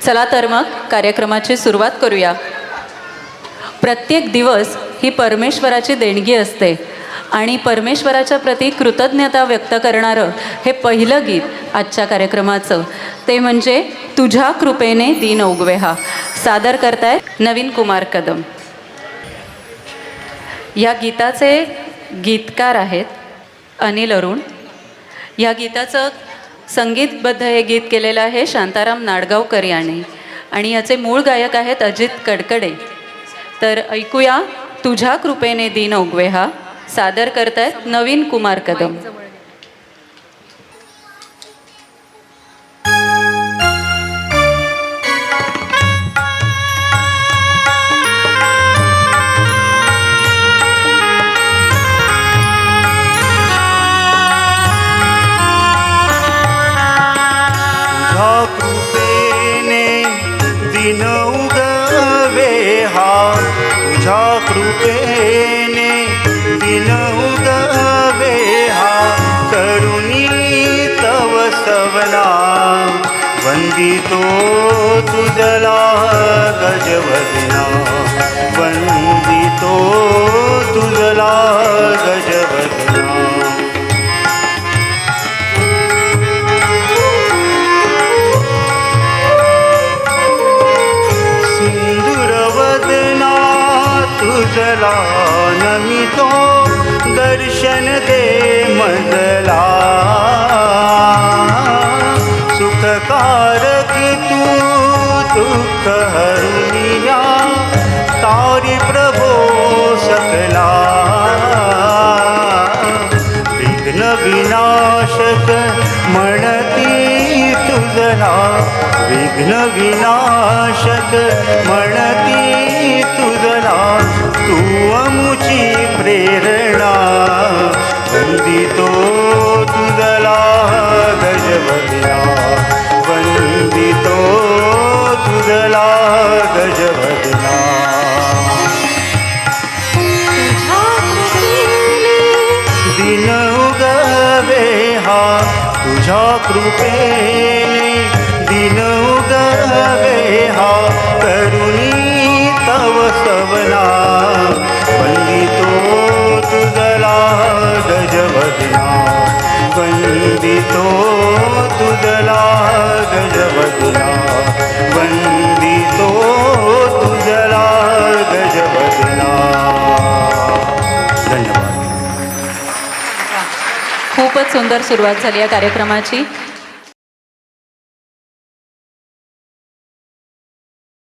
चला तर मग कार्यक्रमाची सुरुवात करूया. प्रत्येक दिवस ही परमेश्वराची देणगी असते आणि परमेश्वराच्या प्रती कृतज्ञता व्यक्त करणारं हे पहिलं गीत आजच्या कार्यक्रमाचं ते म्हणजे तुझ्या कृपेने दिन उगवे हा. सादर करतायत नवीन कुमार कदम. या गीताचे गीतकार आहेत अनिल अरुण. या गीताचं संगीतबद्ध हे गीत केलेलं आहे शांताराम नाडगावकर यांनी आणि याचे मूळ गायक आहेत अजित कडकडे. तर ऐकूया तुझ्या कृपेने दिन उगवे हा. सादर करतायत नवीन कुमार कदम. दिन उगवे हा तुझ्या कृपेने दिन उगवे हा करुणी तव सवना वंदितो तुझला गजवदना वंदितो तुझला गजवदना. तुझला नमितो दर्शन दे मजला सुखकारक तू दुःख हरुनिया तारी प्रभो सकला विघ्न विनाशक म्हणती तुझला विघ्न विनाशक म्हणती तुझला तू अमुची प्रेरणा वंदितो तुझला गजवदना वंदितो तुझला गजवदना. दिन उगवे हा तुझ्या कृपेने दिन उगवे हा करुणी तव सवना वंदितो तुझला गजवदना वंदितो तुझला गजवदना वंदितो तुझला गजवदना. धन्यवाद. खूपच सुंदर सुरुवात झाली या कार्यक्रमाची.